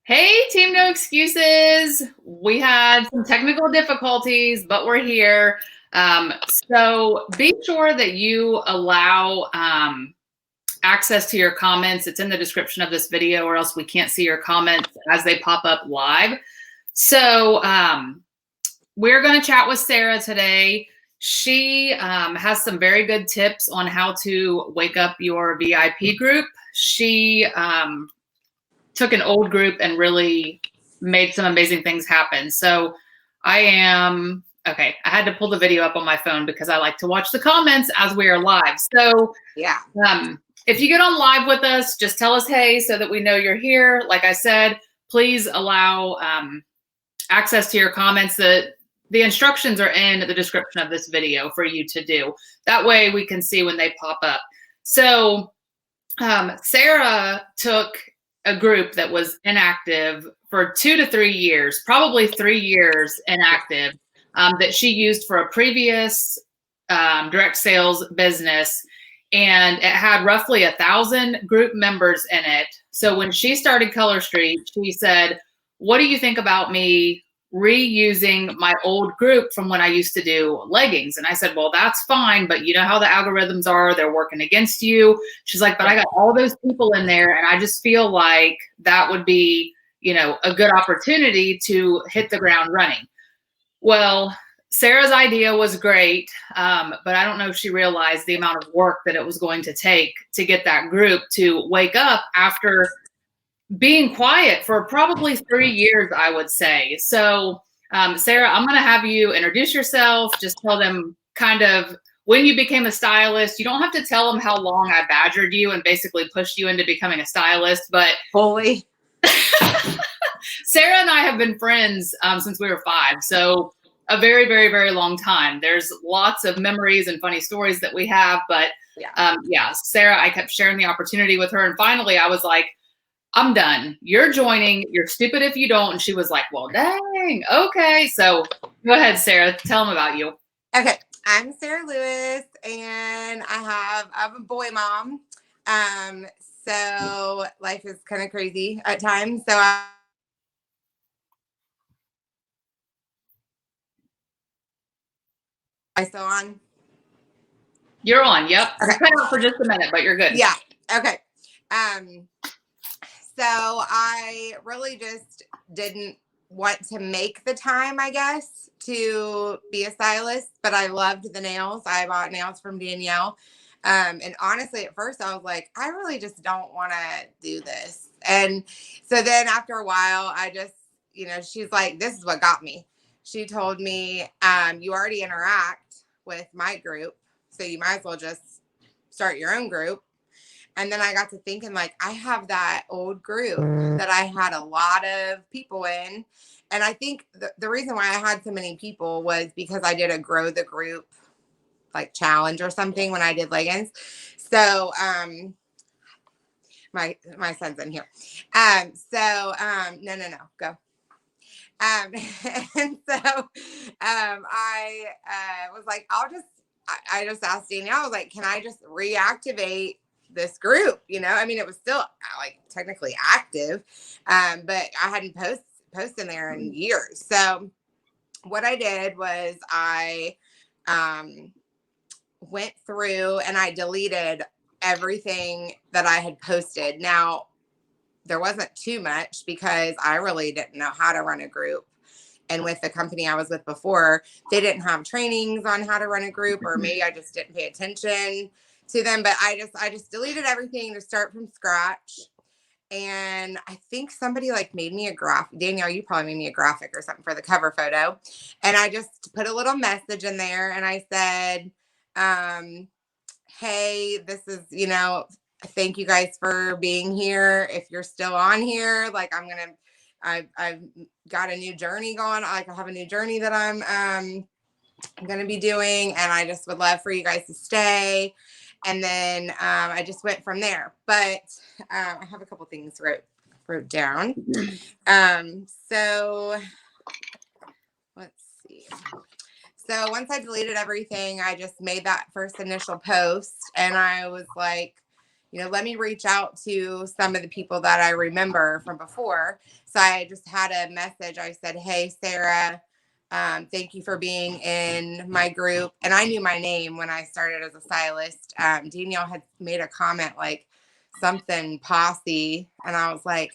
Hey, Team No Excuses. We had some technical difficulties, but we're here. Um, so be sure that you allow access to your comments. It's in the description of this video, or else we can't see your comments as they pop up live. So we're going to chat with Sarah today. She has some very good tips on how to wake up your VIP group. She took an old group and really made some amazing things happen. So okay. I had to pull the video up on my phone because I like to watch the comments as we are live. So yeah. If you get on live with us, just tell us hey so that we know you're here. Like I said, please allow access to your comments. The instructions are in the description of this video for you to do. That way we can see when they pop up. So Sarah took a group that was inactive for 2 to 3 years, probably 3 years inactive, that she used for a previous direct sales business. And it had roughly 1,000 group members in it. So when she started Color Street, she said, what do you think about me reusing my old group from when I used to do leggings? And I said, well, that's fine, but you know how the algorithms are, they're working against you. She's like, but I got all those people in there, and I just feel like that would be, a good opportunity to hit the ground running. Well, Sarah's idea was great, but I don't know if she realized the amount of work that it was going to take to get that group to wake up after being quiet for probably 3 years, I would say. So, Sarah, I'm going to have you introduce yourself. Just tell them kind of when you became a stylist. You don't have to tell them how long I badgered you and basically pushed you into becoming a stylist, but fully. Sarah and I have been friends since we were 5. So a very, very, very long time. There's lots of memories and funny stories that we have, but Sarah, I kept sharing the opportunity with her. And finally I was like, I'm done. You're joining. You're stupid if you don't. And she was like, well, dang. Okay. So go ahead, Sarah. Tell them about you. Okay. I'm Sarah Lewis, and I'm a boy mom. So life is kind of crazy at times. So I still on? You're on. Yep. Okay. You cut out for just a minute, but you're good. Yeah. Okay. So I really just didn't want to make the time, I guess, to be a stylist, but I loved the nails. I bought nails from Danielle. And honestly, at first I was like, I really just don't want to do this. And so then after a while, I just, she's like, this is what got me. She told me, you already interact with my group, so you might as well just start your own group. And then I got to thinking, like, I have that old group that I had a lot of people in. And I think the reason why I had so many people was because I did a grow the group like challenge or something when I did leggings. So my son's in here. No, go. And so I was like, I just asked Danielle, I was like, can I just reactivate this group? I mean, it was still like technically active, but I hadn't posted there in years. So what I did was I went through and I deleted everything that I had posted. Now, there wasn't too much because I really didn't know how to run a group. And with the company I was with before, they didn't have trainings on how to run a group, or maybe I just didn't pay attention to them. But I just deleted everything to start from scratch. And I think somebody like made me a graphic. Danielle, you probably made me a graphic or something for the cover photo. And I just put a little message in there and I said, hey, this is, thank you guys for being here. If you're still on here, like I've got a new journey going. Like I have a new journey that I'm going to be doing, and I just would love for you guys to stay. And then I just went from there. But I have a couple things wrote down. So let's see. So once I deleted everything, I just made that first initial post, and I was like, let me reach out to some of the people that I remember from before. So I just had a message. I said, hey, Sarah, thank you for being in my group. And I knew my name when I started as a stylist. Danielle had made a comment like something posse. And I was like,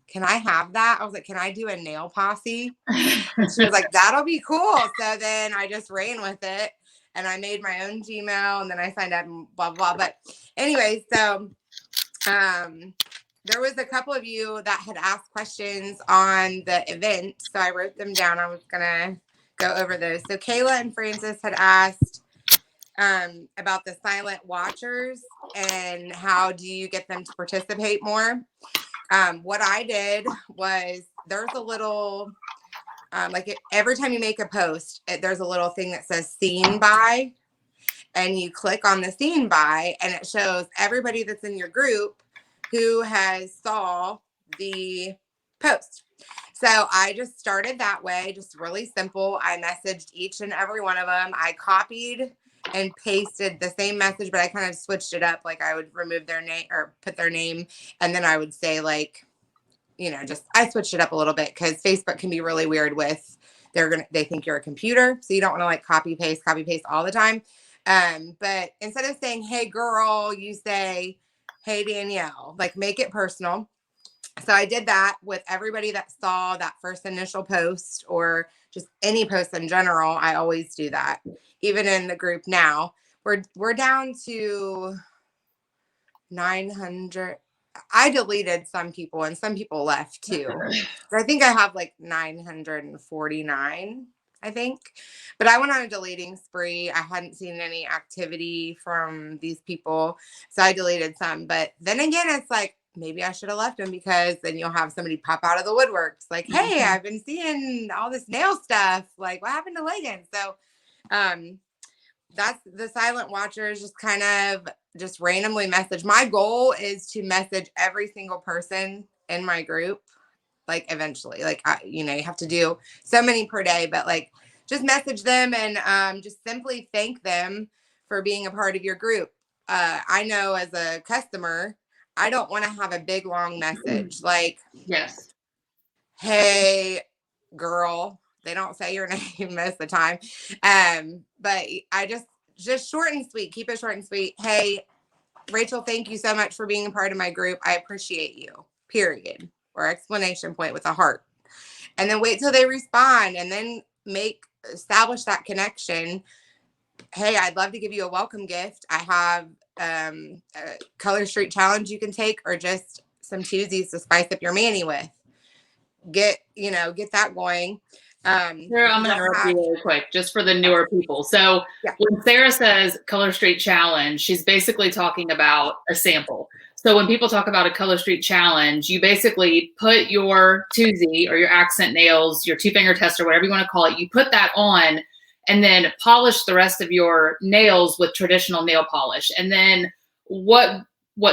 can I have that? I was like, can I do a nail posse? And she was like, that'll be cool. So then I just ran with it and I made my own Gmail and then I signed up and blah, blah. But anyway, so there was a couple of you that had asked questions on the event. So I wrote them down. I was going to go over those. So Kayla and Francis had asked about the silent watchers and how do you get them to participate more? What I did was there's a little, every time you make a post, there's a little thing that says seen by, and you click on the seen by, and it shows everybody that's in your group who has saw the post. So I just started that way, just really simple. I messaged each and every one of them. I copied and pasted the same message, but I kind of switched it up. Like I would remove their name or put their name, and then I would say like, I switched it up a little bit because Facebook can be really weird with they think you're a computer. So you don't want to like copy paste all the time. But instead of saying, hey girl, you say, hey Danielle, like make it personal. So I did that with everybody that saw that first initial post or just any post in general. I always do that. Even in the group now, we're down to 900. I deleted some people and some people left too. I think I have like 949, I think. But I went on a deleting spree. I hadn't seen any activity from these people. So I deleted some. But then again, it's like, maybe I should have left them because then you'll have somebody pop out of the woodworks like, hey, I've been seeing all this nail stuff. Like, what happened to Legan? So that's the silent watchers, just kind of just randomly message. My goal is to message every single person in my group, like eventually, like, you have to do so many per day, but like just message them and just simply thank them for being a part of your group. I know as a customer, I don't want to have a big, long message like, yes, hey, girl. They don't say your name most of the time. But I just short and sweet, keep it short and sweet. Hey, Rachel, thank you so much for being a part of my group. I appreciate you, period, or exclamation point with a heart. And then wait till they respond and then establish that connection. Hey, I'd love to give you a welcome gift. I have a Color Street challenge you can take or just some Tuesdays to spice up your mani with. Get that going. Sarah, I'm going to interrupt you really quick, just for the newer people. So yeah. When Sarah says Color Street Challenge, she's basically talking about a sample. So when people talk about a Color Street Challenge, you basically put your Tuesday or your accent nails, your two-finger test or whatever you want to call it, you put that on and then polish the rest of your nails with traditional nail polish. And then what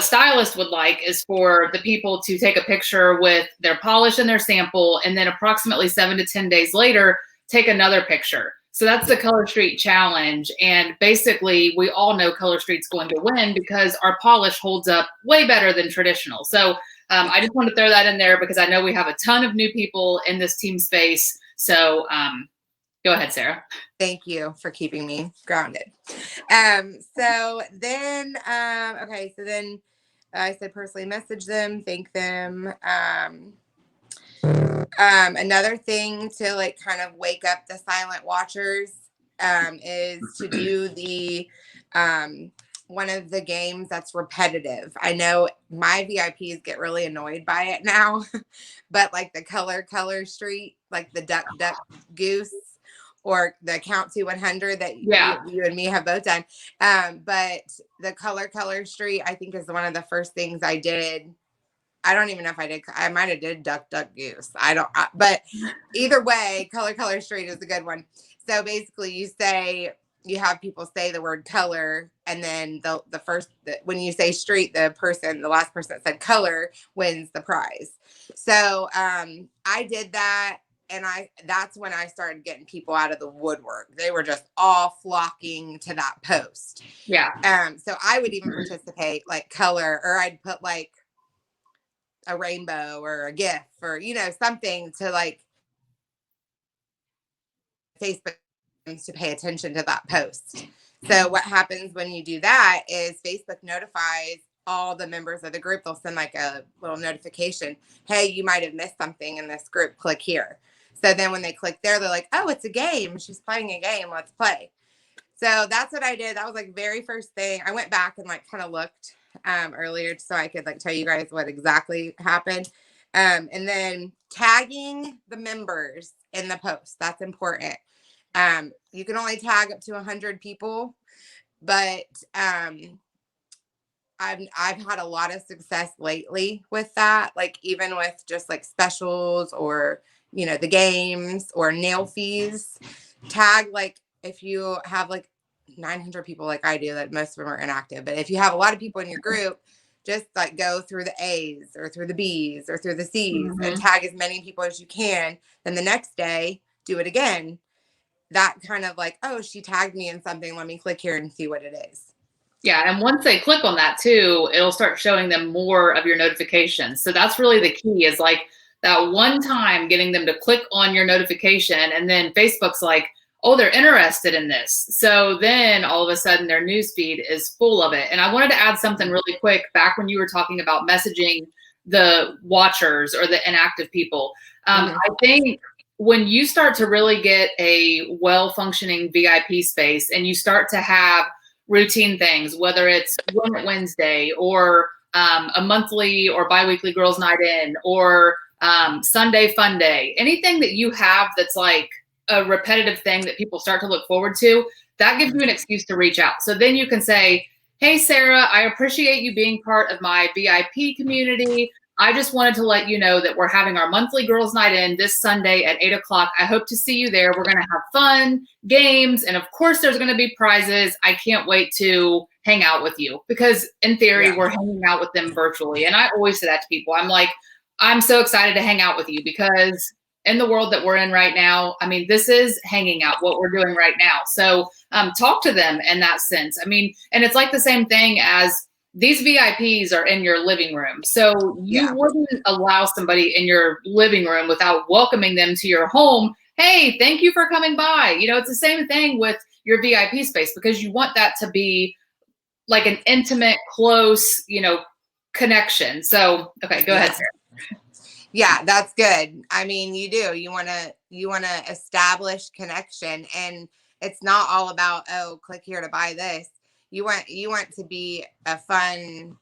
stylists would like is for the people to take a picture with their polish and their sample, and then approximately 7 to 10 days later, take another picture. So that's the Color Street Challenge. And basically, we all know Color Street's going to win because our polish holds up way better than traditional. So I just want to throw that in there because I know we have a ton of new people in this team space. So go ahead, Sarah. Thank you for keeping me grounded. So then I said personally message them, thank them. Another thing to like kind of wake up the silent watchers is to do the one of the games that's repetitive. I know my VIPs get really annoyed by it now, but like the color street, like the duck goose, or the count to 100 that you and me have both done. But the color street, I think, is one of the first things I did. I don't even know if I did. I might have did duck goose. But either way, color street is a good one. So basically you have people say the word color, and then when you say street, the last person that said color wins the prize. So I did that. that's when I started getting people out of the woodwork. They were just all flocking to that post. Yeah. So I would even participate, like color, or I'd put like a rainbow or a GIF or, something to like Facebook to pay attention to that post. So what happens when you do that is Facebook notifies all the members of the group. They'll send like a little notification. Hey, you might have missed something in this group. Click here. So then when they click there, they're like, oh, it's a game. She's playing a game. Let's play. So that's what I did. That was like very first thing. I went back and like kind of looked earlier so I could like tell you guys what exactly happened. And then tagging the members in the post. That's important. You can only tag up to 100 people, but I've had a lot of success lately with that. Like even with just like specials or, the games or nail fees, tag, like if you have like 900 people like I do, that most of them are inactive, but if you have a lot of people in your group, just like go through the A's or through the B's or through the C's and tag as many people as you can. Then the next day, do it again. That kind of like, oh, she tagged me in something. Let me click here and see what it is. Yeah. And once they click on that too, it'll start showing them more of your notifications. So that's really the key, is like that one time getting them to click on your notification, and then Facebook's like, oh, they're interested in this. So then all of a sudden their newsfeed is full of it. And I wanted to add something really quick back when you were talking about messaging the watchers or the inactive people. I think when you start to really get a well-functioning VIP space and you start to have routine things, whether it's Wednesday or a monthly or biweekly girls' night in, or Sunday fun day, anything that you have that's like a repetitive thing that people start to look forward to, that gives you an excuse to reach out. So then you can say, hey, Sarah, I appreciate you being part of my VIP community. I just wanted to let you know that we're having our monthly girls' night in this Sunday at 8 o'clock. I hope to see you there. We're going to have fun, games, and of course there's going to be prizes. I can't wait to hang out with you, because in theory, we're hanging out with them virtually. And I always say that to people. I'm like, I'm so excited to hang out with you, because in the world that we're in right now, I mean, this is hanging out, what we're doing right now. So talk to them in that sense. I mean, and it's like the same thing as these VIPs are in your living room. So you wouldn't allow somebody in your living room without welcoming them to your home. Hey, thank you for coming by. It's the same thing with your VIP space, because you want that to be like an intimate, close, connection. So, okay, go ahead, Sarah. Yeah, that's good. I mean, you do. You want to establish connection, and it's not all about, oh, click here to buy this. You want to be a fun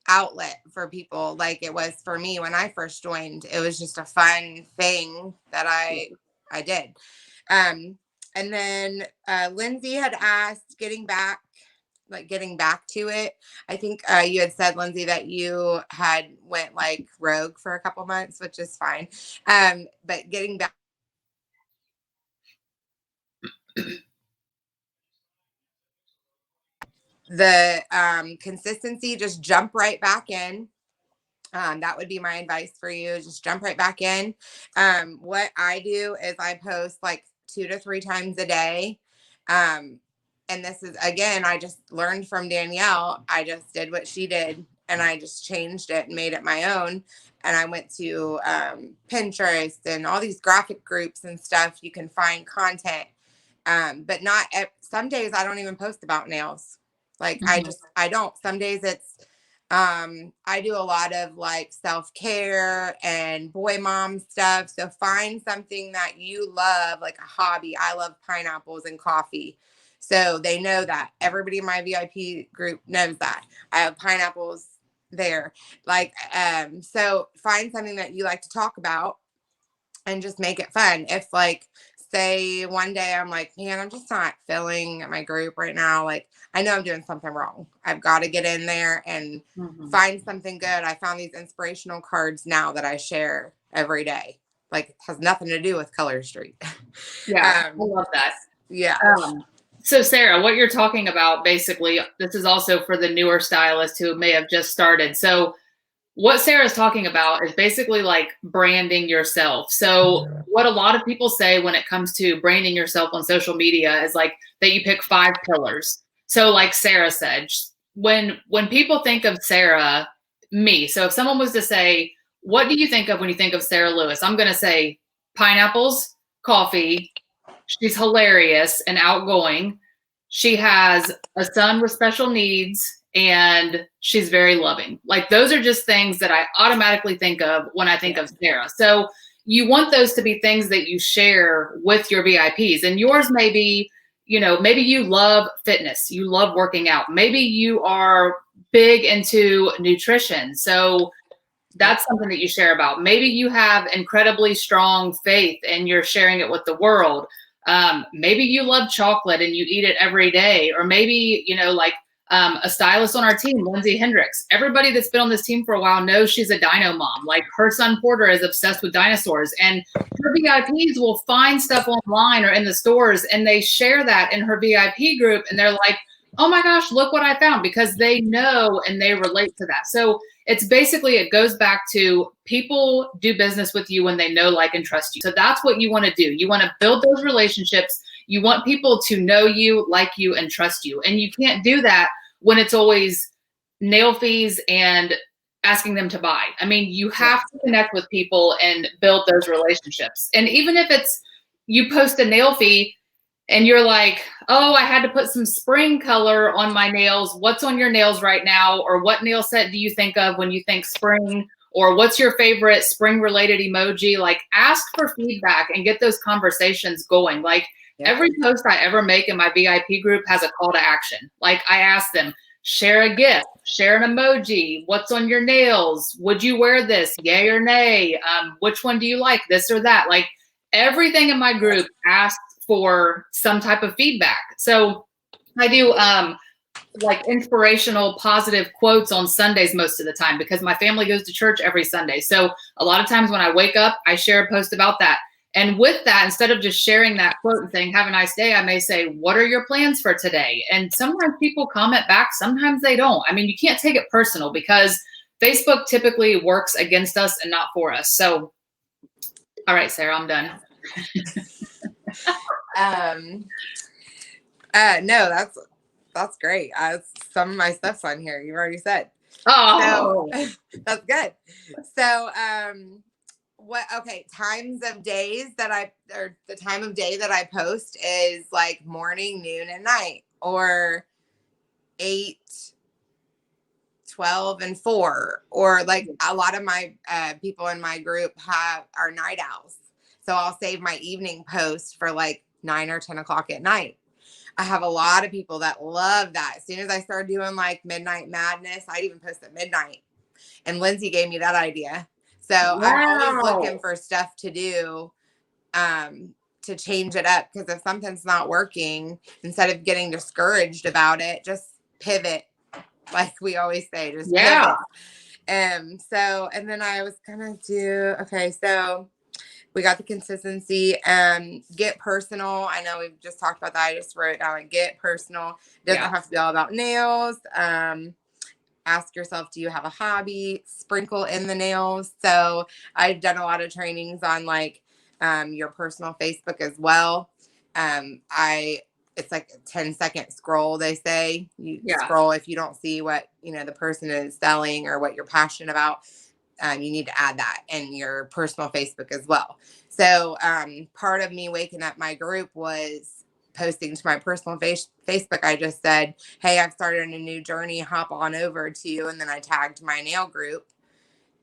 outlet for people, like it was for me when I first joined. It was just a fun thing that I did. And then Lindsay had asked, getting back to it. I think you had said, Lindsay, that you had went like rogue for a couple months, which is fine. But getting back, the consistency, just jump right back in. That would be my advice for you. Just jump right back in. What I do is I post like 2 to 3 times a day. And this is, again, I just learned from Danielle. I just did what she did, and I just changed it and made it my own. And I went to Pinterest and all these graphic groups and stuff. You can find content. But not some days I don't even post about nails. Like I don't. Some days it's I do a lot of like self-care and boy mom stuff. So find something that you love, like a hobby. I love pineapples and coffee. So they know that. Everybody in my VIP group knows that. I have pineapples there. Like, so find something that you like to talk about and just make it fun. If like, say one day I'm like, man, I'm just not feeling my group right now. Like, I know I'm doing something wrong. I've got to get in there and find something good. I found these inspirational cards now that I share every day. Like, it has nothing to do with Color Street. Yeah, I love that. Yeah. So Sarah, what you're talking about, basically, this is also for the newer stylists who may have just started. So what Sarah's talking about is basically like branding yourself. So what a lot of people say when it comes to branding yourself on social media is like that you pick 5 pillars. So like Sarah said, when people think of Sarah, me, so if someone was to say, what do you think of when you think of Sarah Lewis? I'm going to say pineapples, coffee. She's hilarious and outgoing. She has a son with special needs, and she's very loving. Like those are just things that I automatically think of when I think of Sarah. So you want those to be things that you share with your VIPs, and yours may be, you know, maybe you love fitness, you love working out. Maybe you are big into nutrition. So that's something that you share about. Maybe you have incredibly strong faith and you're sharing it with the world. Maybe you love chocolate and you eat it every day. Or maybe, you know, like a stylist on our team, Lindsay Hendricks. Everybody that's been on this team for a while knows she's a dino mom. Like her son Porter is obsessed with dinosaurs, and her VIPs will find stuff online or in the stores and they share that in her VIP group. And they're like, oh my gosh, look what I found, because they know and they relate to that. So it's basically, it goes back to people do business with you when they know, like, and trust you. So that's what you want to do. You want to build those relationships. You want people to know you, like you, and trust you. And you can't do that when it's always nail fees and asking them to buy. I mean, you have to connect with people and build those relationships. And even if it's you post a nail fee and you're like, oh, I had to put some spring color on my nails. What's on your nails right now? Or what nail set do you think of when you think spring? Or what's your favorite spring related emoji? Like, ask for feedback and get those conversations going. Like every post I ever make in my VIP group has a call to action. Like I ask them, share a gift, share an emoji. What's on your nails? Would you wear this? Yay or nay? Which one do you like? This or that? Like everything in my group asks for some type of feedback. So I do like inspirational, positive quotes on Sundays most of the time because my family goes to church every Sunday. So a lot of times when I wake up, I share a post about that. And with that, instead of just sharing that quote and saying, have a nice day, I may say, what are your plans for today? And sometimes people comment back, sometimes they don't. I mean, you can't take it personal because Facebook typically works against us and not for us. So, all right, Sarah, I'm done. No, that's great. Some of my stuff's on here. You've already said. Oh, so, that's good. So, times of days that the time of day that I post is like morning, noon, and night, or 8, 12, and 4, or like a lot of my people in my group are night owls. So I'll save my evening post for like 9 or 10 o'clock at night. I have a lot of people that love that. As soon as I started doing like Midnight Madness, I'd even post at midnight. And Lindsay gave me that idea. So I'm always looking for stuff to do to change it up. Because if something's not working, instead of getting discouraged about it, just pivot. Like we always say, just pivot. And then I was going to do, so we got the consistency and get personal. I know we've just talked about that. I just wrote it down, like get personal. It doesn't have to be all about nails. Ask yourself, do you have a hobby? Sprinkle in the nails. So I've done a lot of trainings on like your personal Facebook as well. It's like a 10-second scroll. They say you scroll if you don't see what, the person is selling or what you're passionate about. You need to add that in your personal Facebook as well. So part of me waking up my group was posting to my personal Facebook. I just said, hey, I've started a new journey. Hop on over to you. And then I tagged my nail group.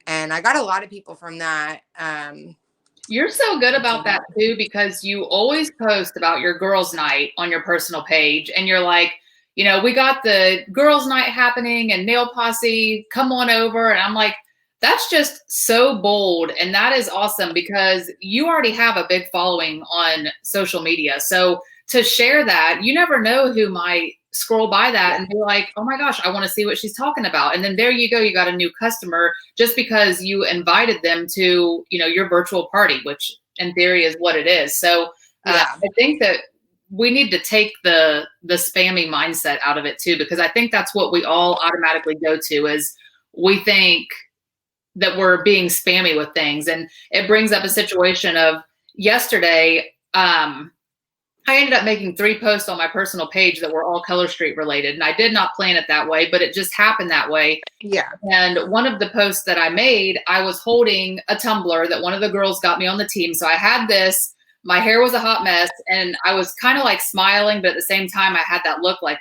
And I got a lot of people from that. You're so good about that too, because you always post about your girls' night on your personal page. And you're like, we got the girls' night happening and Nail Posse, come on over. And I'm like, that's just so bold. And that is awesome because you already have a big following on social media. So to share that, you never know who might scroll by that and be like, oh my gosh, I want to see what she's talking about. And then there you go. You got a new customer just because you invited them to, your virtual party, which in theory is what it is. So I think that we need to take the spammy mindset out of it too, because I think that's what we all automatically go to is we think that we're being spammy with things. And it brings up a situation of yesterday. I ended up making 3 posts on my personal page that were all Color Street related. And I did not plan it that way, but it just happened that way. Yeah. And one of the posts that I made, I was holding a tumbler that one of the girls got me on the team. So I had this, my hair was a hot mess, and I was kind of like smiling, but at the same time, I had that look like,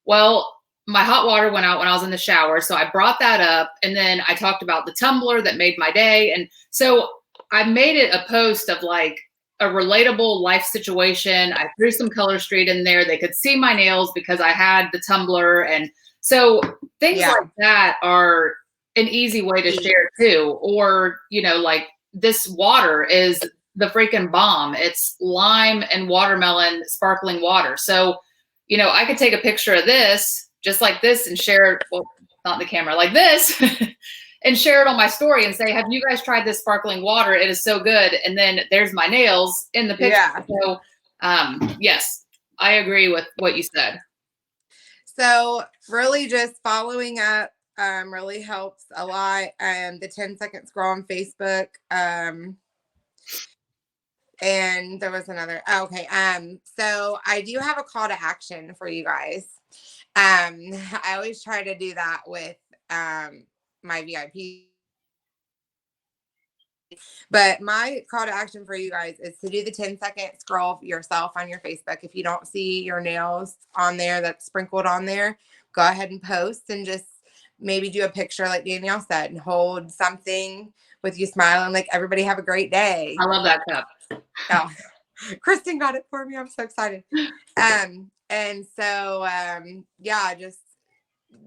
well, my hot water went out when I was in the shower. So I brought that up, and then I talked about the tumbler that made my day. And so I made it a post of like a relatable life situation. I threw some Color Street in there. They could see my nails because I had the tumbler. And so things like that are an easy way to share too. Or, you know, like this water is the freaking bomb. It's lime and watermelon sparkling water. So, you know, I could take a picture of this just like this and share it, well, not the camera, like this, and share it on my story and say, have you guys tried this sparkling water? It is so good. And then there's my nails in the picture. Yeah. So yes, I agree with what you said. So really just following up really helps a lot. The 10-second scroll on Facebook. And there was another, okay. So I do have a call to action for you guys. I always try to do that with my VIP. But my call to action for you guys is to do the 10-second scroll yourself on your Facebook. If you don't see your nails on there that's sprinkled on there, go ahead and post and just maybe do a picture like Danielle said and hold something with you smiling like everybody have a great day. I love that cup. Oh, Kristen got it for me. I'm so excited. And so, yeah, just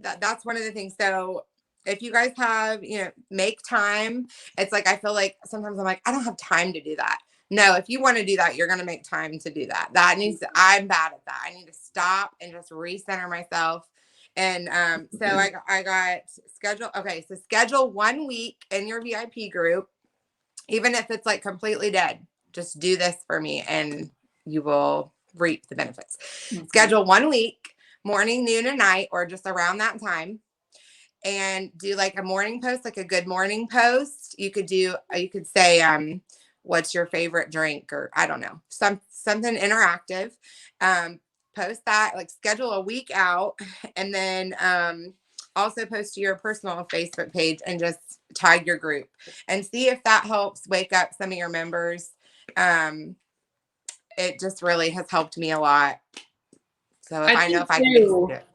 that's one of the things. So if you guys have, you know, make time. It's like, I feel like sometimes I'm like, I don't have time to do that. No, if you want to do that, you're going to make time to do that. I'm bad at that. I need to stop and just recenter myself. And so I got schedule. Okay. So schedule 1 week in your VIP group, even if it's like completely dead, just do this for me and you will reap the benefits. Mm-hmm. Schedule 1 week, morning, noon, and night, or just around that time. And do like a morning post, like a good morning post. You could say, what's your favorite drink? Or I don't know, something interactive. Post that, like schedule a week out, and then also post to your personal Facebook page and just tag your group and see if that helps wake up some of your members. It just really has helped me a lot. So I know if I can do it.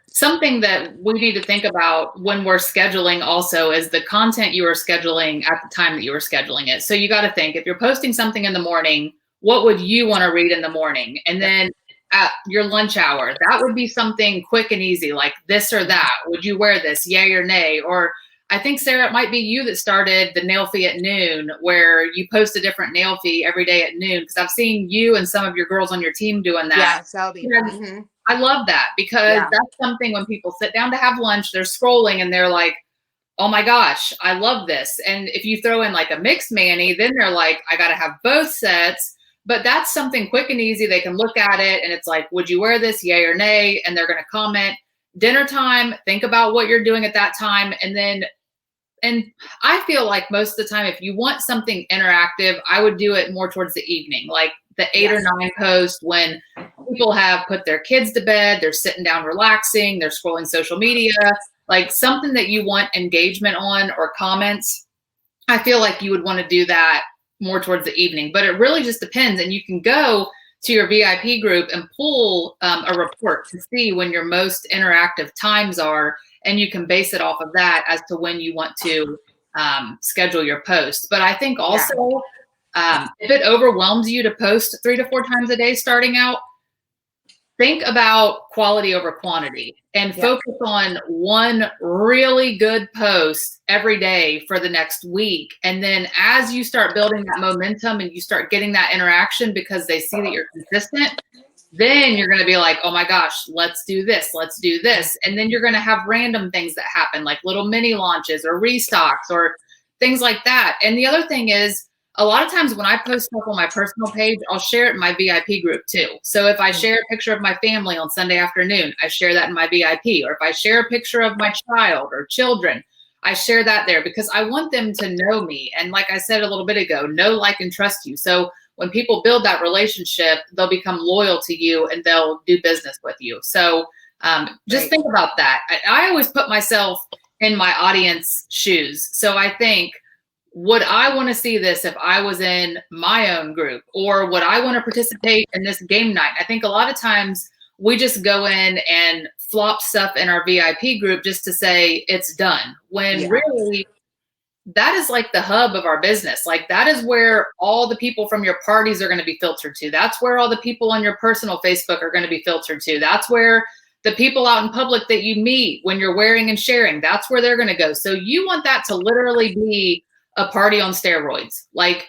Something that we need to think about when we're scheduling also is the content you are scheduling at the time that you are scheduling it. So you got to think, if you're posting something in the morning, what would you want to read in the morning? And then at your lunch hour, that would be something quick and easy, like this or that. Would you wear this? Yay or nay? Or I think, Sarah, it might be you that started the nail fee at noon, where you post a different nail fee every day at noon. Because I've seen you and some of your girls on your team doing that. Yeah, Shelby. Mm-hmm. I love that because that's something when people sit down to have lunch, they're scrolling and they're like, oh my gosh, I love this. And if you throw in like a mixed mani, then they're like, I got to have both sets. But that's something quick and easy. They can look at it and it's like, would you wear this? Yay or nay? And they're going to comment. Dinner time, think about what you're doing at that time. And I feel like most of the time, if you want something interactive, I would do it more towards the evening, like the 8 or 9 post when people have put their kids to bed, they're sitting down relaxing, they're scrolling social media, like something that you want engagement on or comments. I feel like you would want to do that more towards the evening, but it really just depends. And you can go to your VIP group and pull a report to see when your most interactive times are, and you can base it off of that as to when you want to schedule your posts. But I think also if it overwhelms you to post 3 to 4 times a day starting out, think about quality over quantity and focus on one really good post every day for the next week. And then as you start building that momentum and you start getting that interaction because they see that you're consistent, then you're going to be like, oh my gosh, let's do this. Let's do this. And then you're going to have random things that happen, like little mini launches or restocks or things like that. And the other thing is, a lot of times when I post stuff on my personal page, I'll share it in my VIP group too. So if I share a picture of my family on Sunday afternoon, I share that in my VIP. Or if I share a picture of my child or children, I share that there because I want them to know me. And like I said a little bit ago, know, like, and trust you. So when people build that relationship, they'll become loyal to you and they'll do business with you. So just think about that. I always put myself in my audience shoes. So I think, would I want to see this if I was in my own group, or would I want to participate in this game night? I think a lot of times we just go in and flop stuff in our VIP group just to say it's done, when really that is like the hub of our business. Like that is where all the people from your parties are going to be filtered to. That's where all the people on your personal Facebook are going to be filtered to. That's where the people out in public that you meet when you're wearing and sharing, that's where they're going to go. So you want that to literally be a party on steroids. Like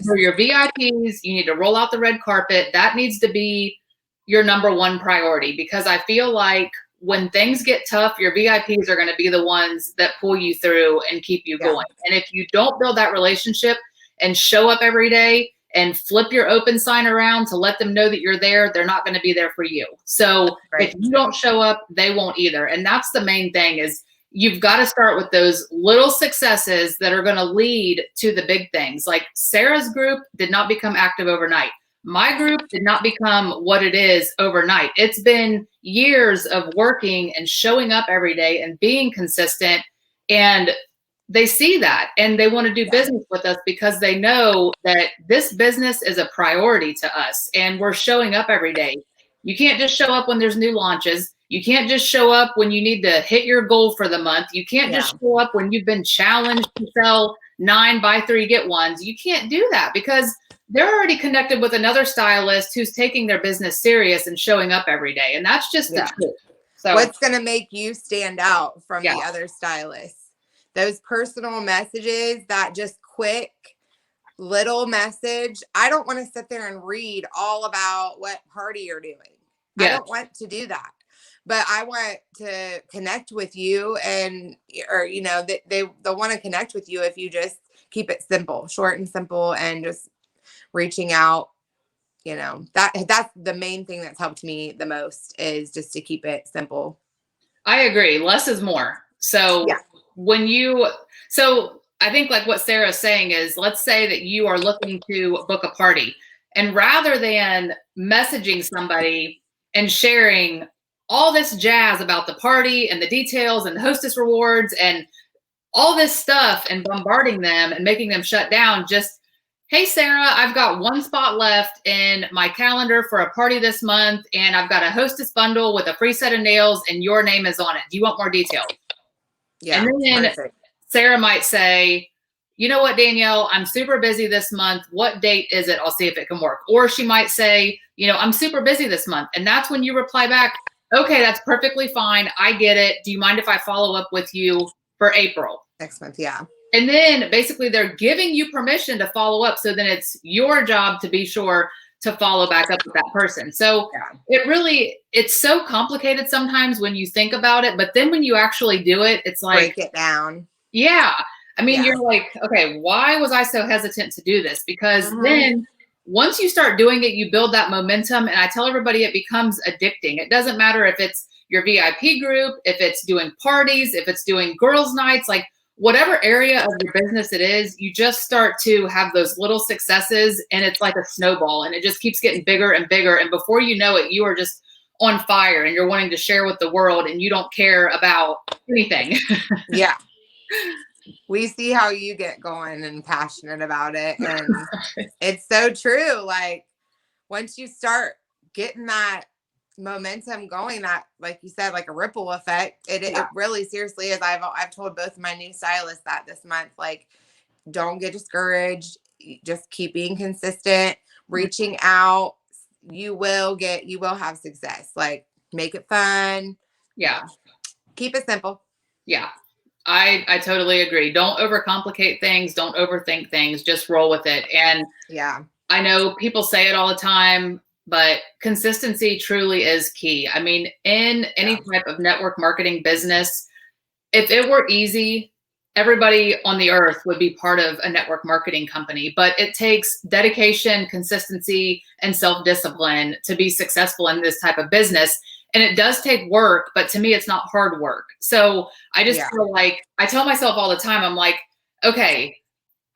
for your VIPs, you need to roll out the red carpet. That needs to be your number one priority, because I feel like when things get tough, your VIPs are going to be the ones that pull you through and keep you going. And if you don't build that relationship and show up every day and flip your open sign around to let them know that you're there, they're not going to be there for you. So if you don't show up, they won't either. And that's the main thing, is you've got to start with those little successes that are going to lead to the big things. Like Sarah's group did not become active overnight. My group did not become what it is overnight. It's been years of working and showing up every day and being consistent. And they see that and they want to do business with us because they know that this business is a priority to us and we're showing up every day. You can't just show up when there's new launches. You can't just show up when you need to hit your goal for the month. You can't just show up when you've been challenged to sell 9 buy 3 get 1s. You can't do that because they're already connected with another stylist who's taking their business serious and showing up every day. And that's just the truth. So what's going to make you stand out from the other stylists? Those personal messages, that just quick little message. I don't want to sit there and read all about what party you're doing. I don't want to do that. But I want to connect with you, and, or, you know, they'll want to connect with you if you just keep it simple, short and simple, and just reaching out. You know, that's the main thing that's helped me the most, is just to keep it simple. I agree. Less is more. So so I think like what Sarah's saying is, let's say that you are looking to book a party, and rather than messaging somebody and sharing all this jazz about the party and the details and the hostess rewards and all this stuff and bombarding them and making them shut down, just, hey, Sarah, I've got 1 spot left in my calendar for a party this month, and I've got a hostess bundle with a free set of nails and your name is on it. Do you want more details? Yeah. And then Sarah might say, you know what, Danielle, I'm super busy this month. What date is it? I'll see if it can work. Or she might say, you know, I'm super busy this month. And that's when you reply back, okay, that's perfectly fine. I get it. Do you mind if I follow up with you for April? Next month, yeah. And then basically they're giving you permission to follow up. So then it's your job to be sure to follow back up with that person. So it's so complicated sometimes when you think about it. But then when you actually do it, it's like, break it down. Yeah. I mean, you're like, okay, why was I so hesitant to do this? Because then once you start doing it, you build that momentum. And I tell everybody it becomes addicting. It doesn't matter if it's your VIP group, if it's doing parties, if it's doing girls' nights, like whatever area of your business it is, you just start to have those little successes and it's like a snowball and it just keeps getting bigger and bigger. And before you know it, you are just on fire and you're wanting to share with the world and you don't care about anything. Yeah. We see how you get going and passionate about it. And it's so true. Like once you start getting that momentum going, that, like you said, like a ripple effect, it really seriously is. I've told both of my new stylists that this month, like, don't get discouraged. Just keep being consistent, reaching out. You will have success. Like, make it fun. Yeah. Keep it simple. Yeah. I totally agree. Don't overcomplicate things. Don't overthink things. Just roll with it. And I know people say it all the time, but consistency truly is key. I mean, in any type of network marketing business, if it were easy, everybody on the earth would be part of a network marketing company, but it takes dedication, consistency, and self-discipline to be successful in this type of business. And it does take work, but to me, it's not hard work. So I just feel like, I tell myself all the time, I'm like, okay,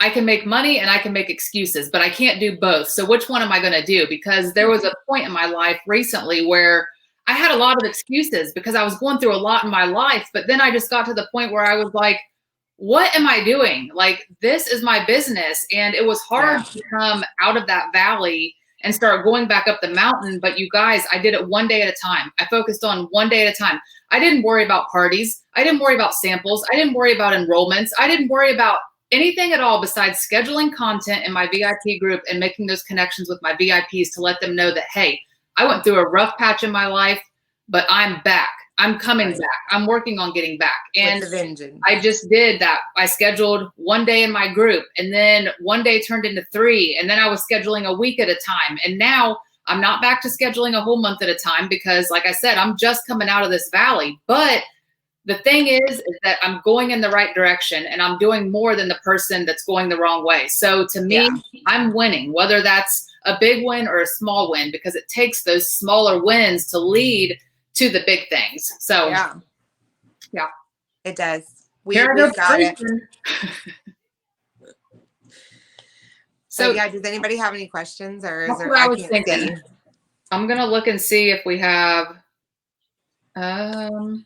I can make money and I can make excuses, but I can't do both. So which one am I going to do? Because there was a point in my life recently where I had a lot of excuses because I was going through a lot in my life. But then I just got to the point where I was like, what am I doing? Like, this is my business. And it was hard to come out of that valley and start going back up the mountain. But you guys, I did it one day at a time. I focused on one day at a time. I didn't worry about parties. I didn't worry about samples. I didn't worry about enrollments. I didn't worry about anything at all besides scheduling content in my VIP group and making those connections with my VIPs to let them know that, hey, I went through a rough patch in my life, but I'm back. I'm coming back. I'm working on getting back. And I just did that. I scheduled one day in my group, and then one day turned into 3. And then I was scheduling a week at a time. And now I'm not back to scheduling a whole month at a time because, like I said, I'm just coming out of this valley. But the thing is that I'm going in the right direction and I'm doing more than the person that's going the wrong way. So to me, I'm winning, whether that's a big win or a small win, because it takes those smaller wins to lead to the big things. So yeah, it does. We got it. So yeah, does anybody have any questions, or is there? I was thinking. I'm gonna look and see if we have. Oh,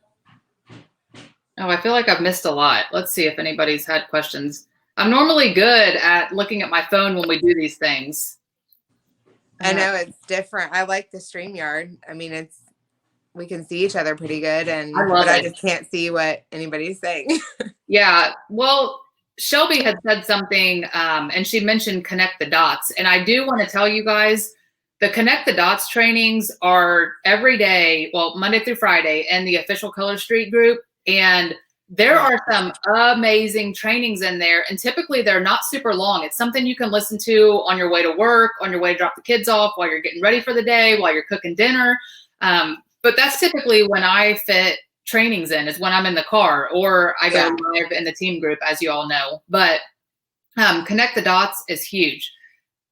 I feel like I've missed a lot. Let's see if anybody's had questions. I'm normally good at looking at my phone when we do these things. I know it's different. I like the StreamYard. I mean, we can see each other pretty good, but I just can't see what anybody's saying. Yeah. Well, Shelby had said something, and she mentioned connect the dots. And I do want to tell you guys, the connect the dots trainings are every day, well, Monday through Friday, in the official Color Street group. And there are some amazing trainings in there. And typically they're not super long. It's something you can listen to on your way to work, on your way to drop the kids off, while you're getting ready for the day, while you're cooking dinner. But that's typically when I fit trainings in, is when I'm in the car or I go live in the team group, as you all know. But connect the dots is huge.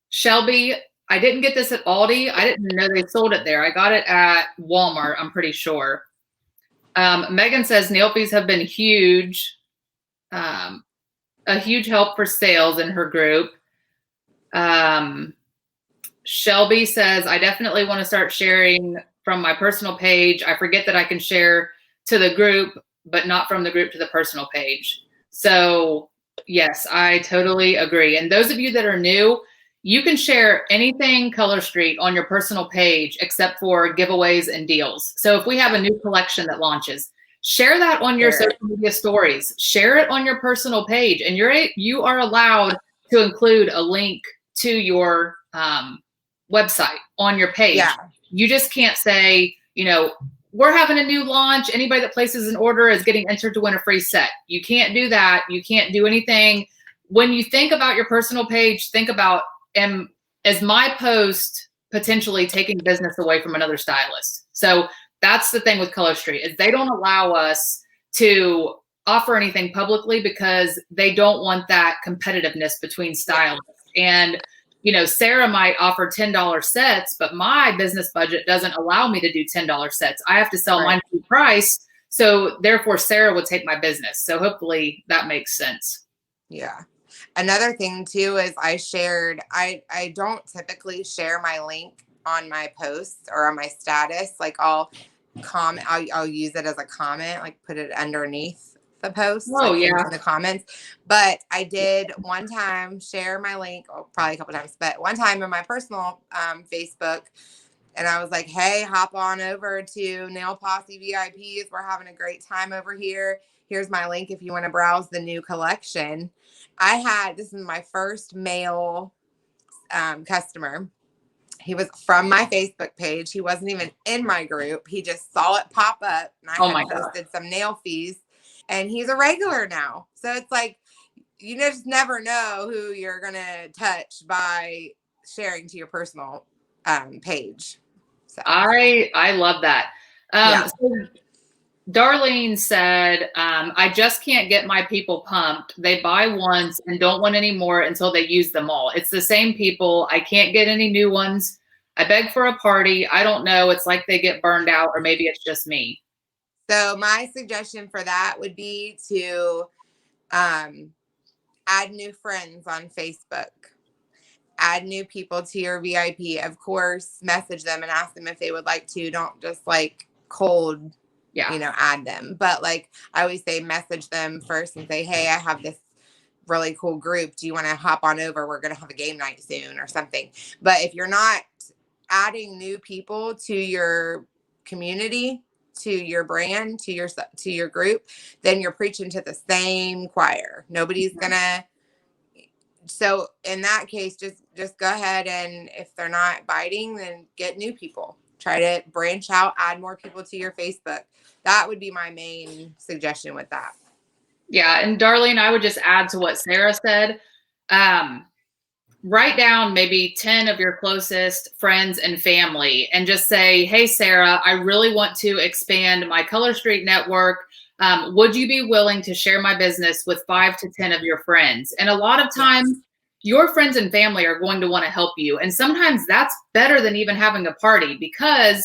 Shelby, I didn't get this at Aldi. I didn't know they sold it there. I got it at Walmart, I'm pretty sure. Megan says nail fees have been huge, a huge help for sales in her group. Shelby says, I definitely want to start sharing from my personal page. I forget that I can share to the group, but not from the group to the personal page. So yes, I totally agree. And those of you that are new, you can share anything Color Street on your personal page except for giveaways and deals. So if we have a new collection that launches, share that on your social media stories. Share it on your personal page, and you are allowed to include a link to your website on your page. Yeah. You just can't say, we're having a new launch. Anybody that places an order is getting entered to win a free set. You can't do that. You can't do anything. When you think about your personal page, think about, is my post potentially taking business away from another stylist? So that's the thing with Color Street, is they don't allow us to offer anything publicly because they don't want that competitiveness between stylists. And, Sarah might offer $10 sets, but my business budget doesn't allow me to do $10 sets. I have to sell mine full price. So therefore Sarah would take my business. So hopefully that makes sense. Yeah. Another thing too is I don't typically share my link on my posts or on my status. Like I'll use it as a comment, like put it underneath the post. In the comments. But I did one time share my link, probably a couple times, but one time in my personal Facebook, and I was like, hey, hop on over to Nail Posse VIPs. We're having a great time over here. Here's my link if you want to browse the new collection. This is my first male customer. He was from my Facebook page. He wasn't even in my group. He just saw it pop up, and I had posted some nail fees, and he's a regular now. So it's like, you just never know who you're going to touch by sharing to your personal page. So I love that. So Darlene said, I just can't get my people pumped. They buy once and don't want any more until they use them all. It's the same people. I can't get any new ones. I beg for a party. I don't know. It's like they get burned out, or maybe it's just me. So my suggestion for that would be to add new friends on Facebook, add new people to your VIP. Of course, message them and ask them if they would like to. Don't just like cold, add them. But like I always say, message them first and say, hey, I have this really cool group. Do you want to hop on over? We're going to have a game night soon or something. But if you're not adding new people to your community, to your brand, to your group, then you're preaching to the same choir. Nobody's gonna. So in that case, just go ahead, and if they're not biting, then get new people. Try to branch out, add more people to your Facebook. That would be my main suggestion with that. Yeah, and Darlene, I would just add to what Sarah said. Write down maybe 10 of your closest friends and family and just say, hey, Sarah, I really want to expand my Color Street network. Would you be willing to share my business with 5 to 10 of your friends? And a lot of times your friends and family are going to want to help you. And sometimes that's better than even having a party, because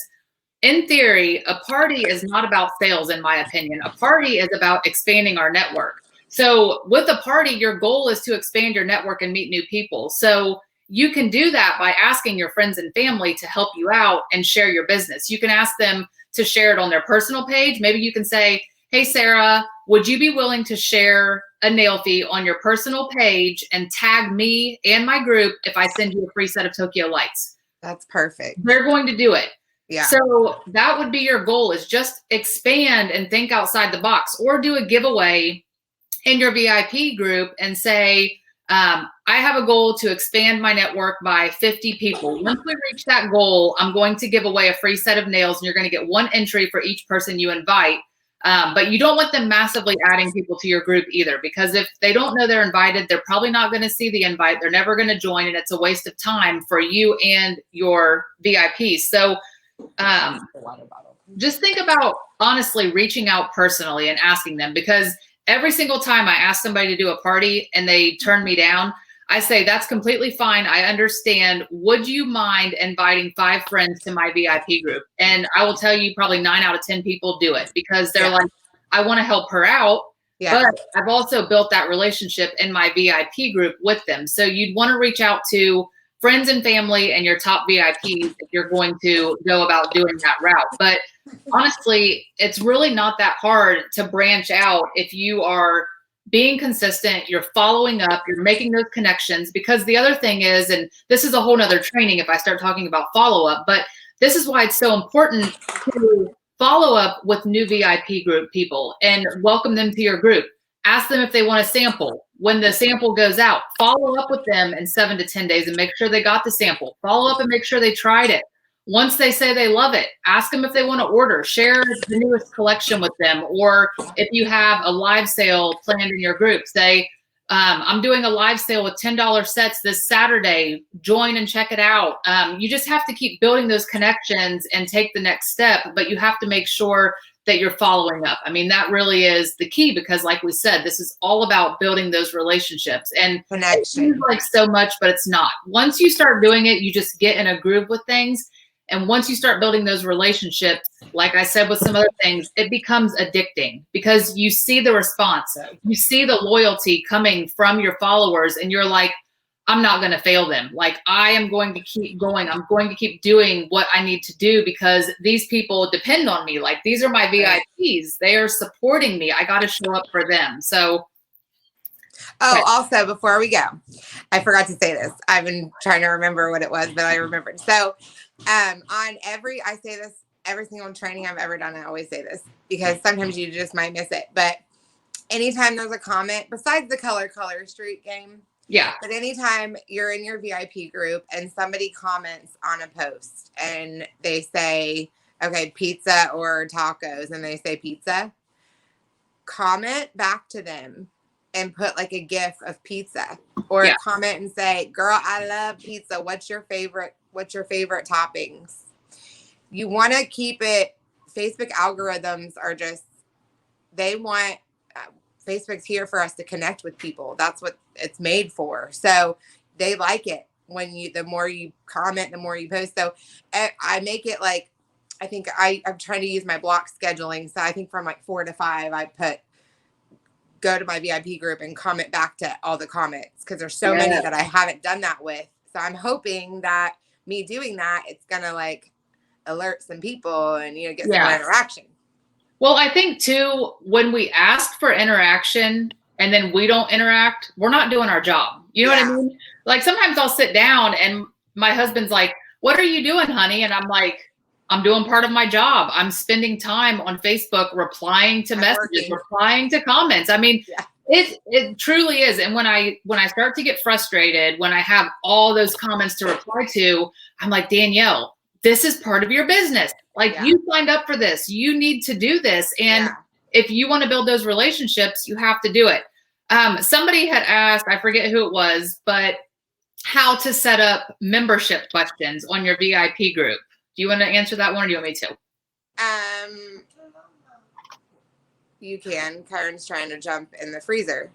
in theory, a party is not about sales, in my opinion. A party is about expanding our network. So with a party, your goal is to expand your network and meet new people. So you can do that by asking your friends and family to help you out and share your business. You can ask them to share it on their personal page. Maybe you can say, hey, Sarah, would you be willing to share a nail fee on your personal page and tag me and my group if I send you a free set of Tokyo lights? That's perfect. They're going to do it. Yeah. So that would be your goal, is just expand and think outside the box, or do a giveaway in your VIP group and say, I have a goal to expand my network by 50 people. Once we reach that goal, I'm going to give away a free set of nails, and you're going to get 1 entry for each person you invite. But you don't want them massively adding people to your group either, because if they don't know they're invited, they're probably not going to see the invite. They're never going to join, and it's a waste of time for you and your VIPs. So just think about honestly reaching out personally and asking them, because every single time I ask somebody to do a party and they turn me down, I say, that's completely fine. I understand. Would you mind inviting 5 friends to my VIP group? And I will tell you, probably 9 out of 10 people do it, because they're like, I want to help her out. Yeah. But I've also built that relationship in my VIP group with them. So you'd want to reach out to friends and family and your top VIPs if you're going to go about doing that route. But honestly, it's really not that hard to branch out if you are being consistent, you're following up, you're making those connections. Because the other thing is, and this is a whole nother training if I start talking about follow-up, but this is why it's so important to follow up with new VIP group people and welcome them to your group. Ask them if they want a sample. When the sample goes out, follow up with them in 7 to 10 days and make sure they got the sample. Follow up and make sure they tried it. Once they say they love it, ask them if they want to order. Share the newest collection with them. Or if you have a live sale planned in your group, say, I'm doing a live sale with $10 sets this Saturday. Join and check it out. You just have to keep building those connections and take the next step, but you have to make sure that you're following up. I mean, that really is the key, because like we said, this is all about building those relationships. And it seems like so much, but it's not. Once you start doing it, you just get in a groove with things. And once you start building those relationships, like I said with some other things, it becomes addicting, because you see the response, you see the loyalty coming from your followers, and you're like, I'm not going to fail them. Like, I am going to keep going. I'm going to keep doing what I need to do, because these people depend on me. Like, these are my VIPs. They are supporting me. I got to show up for them. So. Oh, also, before we go, I forgot to say this. I've been trying to remember what it was, but I remembered. So I say this every single training I've ever done. I always say this, because sometimes you just might miss it. But anytime there's a comment, besides the Color Street game, but anytime you're in your VIP group and somebody comments on a post and they say, okay, pizza or tacos, and they say pizza, comment back to them and put like a GIF of pizza, or comment and say, girl, I love pizza. What's your favorite toppings? You want to keep it. Facebook algorithms are just, they want, Facebook's here for us to connect with people. That's what it's made for. So they like it. the more you comment, the more you post. So I make it like, I think I'm trying to use my block scheduling. So I think from like 4 to 5, I go to my VIP group and comment back to all the comments, because there's so many that I haven't done that with. So I'm hoping that me doing that, it's going to like alert some people and, you know, get some more interaction. Well, I think too, when we ask for interaction and then we don't interact, we're not doing our job. You know what I mean? Like sometimes I'll sit down and my husband's like, "What are you doing, honey?" And I'm like, "I'm doing part of my job. I'm spending time on Facebook replying to messages, replying to comments." I mean, it truly is. And when I start to get frustrated, when I have all those comments to reply to, I'm like, "Danielle, this is part of your business. Like you signed up for this. You need to do this. And if you want to build those relationships, you have to do it." Somebody had asked, I forget who it was, but how to set up membership questions on your VIP group. Do you want to answer that one, or do you want me to? You can. Kyron's trying to jump in the freezer.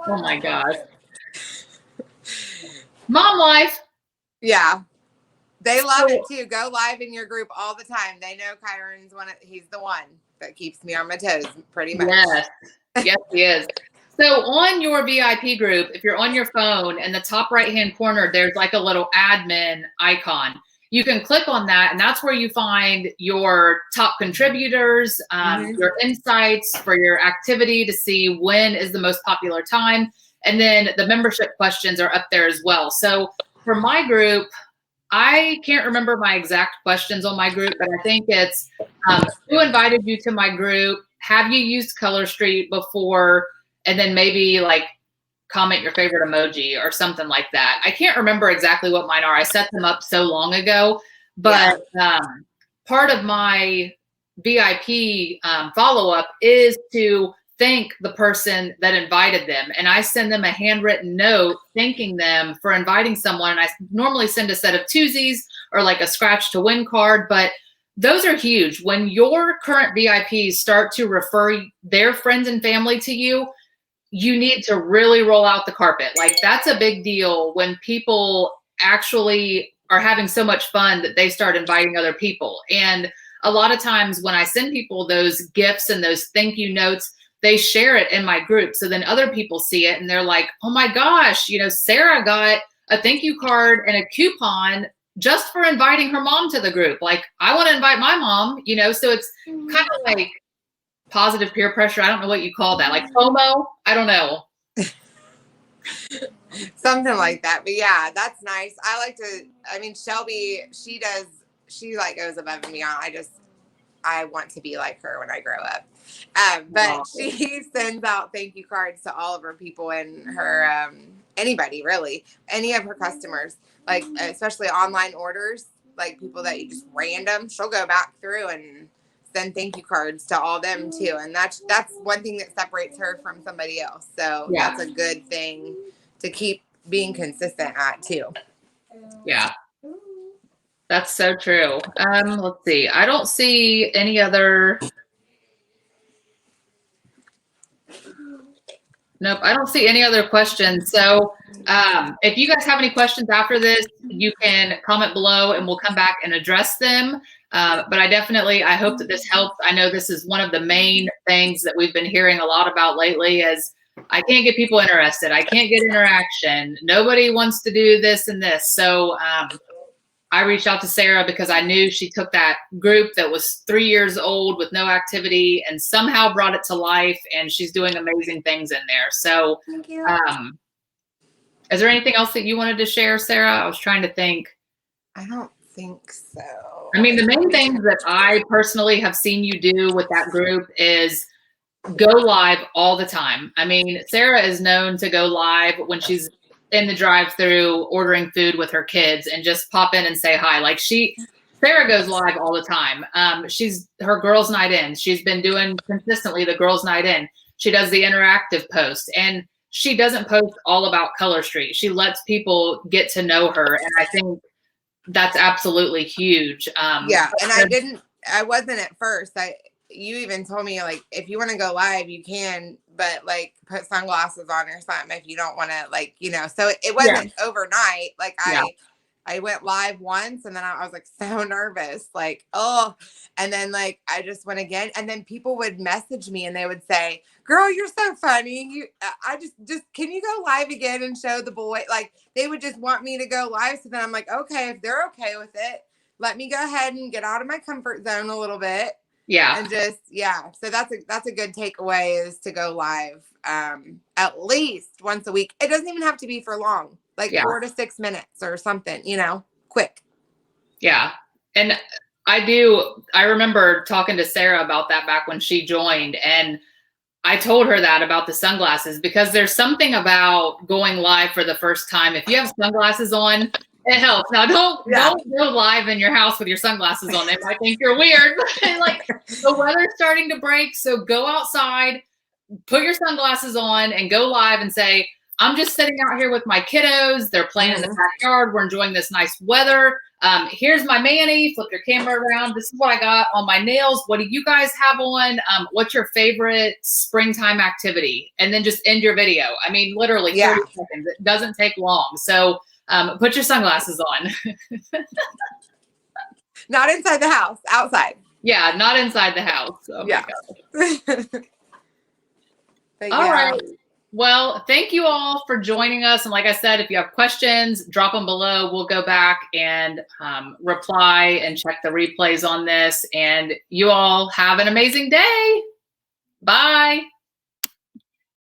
Oh my gosh. Mom life. Yeah. They love it too. Go live in your group all the time. They know Kyron's he's the one that keeps me on my toes, pretty much. Yes. Yes, he is. So on your VIP group, if you're on your phone, in the top right-hand corner, there's like a little admin icon. You can click on that, and that's where you find your top contributors, your insights for your activity to see when is the most popular time. And then the membership questions are up there as well. So for my group, I can't remember my exact questions on my group, but I think it's who invited you to my group? Have you used Color Street before? And then maybe like comment your favorite emoji or something like that. I can't remember exactly what mine are. I set them up so long ago, but part of my VIP follow-up is to thank the person that invited them. And I send them a handwritten note thanking them for inviting someone. And I normally send a set of twosies or like a scratch to win card, but those are huge. When your current VIPs start to refer their friends and family to you, you need to really roll out the carpet. Like that's a big deal when people actually are having so much fun that they start inviting other people. And a lot of times when I send people those gifts and those thank you notes, they share it in my group. So then other people see it and they're like, "Oh my gosh, you know, Sarah got a thank you card and a coupon just for inviting her mom to the group. Like I want to invite my mom," you know? So it's kind of like positive peer pressure. I don't know what you call that. Like FOMO. I don't know. Something like that. But yeah, that's nice. I like to, I mean, Shelby, she like goes above and beyond. I want to be like her when I grow up. But she sends out thank you cards to all of her people and her, anybody really, any of her customers, like especially online orders, like people that you just random, she'll go back through and send thank you cards to all them too. And that's one thing that separates her from somebody else. So that's a good thing to keep being consistent at too. Yeah. That's so true. Let's see. I don't see any other. Nope, I don't see any other questions. So if you guys have any questions after this, you can comment below and we'll come back and address them. But I hope that this helps. I know this is one of the main things that we've been hearing a lot about lately is I can't get people interested. I can't get interaction. Nobody wants to do this and this. So I reached out to Sarah because I knew she took that group that was 3 years old with no activity and somehow brought it to life, and she's doing amazing things in there. So thank you. Is there anything else that you wanted to share, Sarah? I was trying to think. I don't think so. I mean, the main things that I personally have seen you do with that group is go live all the time. I mean, Sarah is known to go live when she's in the drive-through ordering food with her kids and just pop in and say hi. Like Sarah goes live all the time. She's her girls' night in. She's been doing consistently the girls' night in. She does the interactive post, and she doesn't post all about Color Street. She lets people get to know her, and I think that's absolutely huge. Yeah, and I wasn't at first. you even told me like, if you want to go live, you can, but like put sunglasses on or something if you don't want to, like, you know. So it wasn't overnight. Like I went live once and then I was like so nervous, like, oh, and then like I just went again, and then people would message me and they would say, "Girl, you're so funny. I just can you go live again and show the boy?" Like they would just want me to go live. So then I'm like, okay, if they're okay with it, let me go ahead and get out of my comfort zone a little bit. Yeah. And just, so that's a good takeaway, is to go live at least once a week. It doesn't even have to be for long, like 4 to 6 minutes or something, you know, quick. Yeah. And I remember talking to Sarah about that back when she joined, and I told her that about the sunglasses, because there's something about going live for the first time. If you have sunglasses on, it helps. Now, don't go live in your house with your sunglasses on. They might think you're weird. Like, the weather's starting to break, so go outside, put your sunglasses on, and go live and say, I'm just sitting out here with my kiddos. They're playing in the backyard. We're enjoying this nice weather. Here's my mani. Flip your camera around. This is what I got on my nails. What do you guys have on? What's your favorite springtime activity? And then just end your video. I mean, literally 30 seconds. It doesn't take long. So put your sunglasses on. Not inside the house, outside. Yeah, not inside the house. Oh my God. All right. Well, thank you all for joining us. And like I said, if you have questions, drop them below. We'll go back and reply and check the replays on this. And you all have an amazing day. Bye.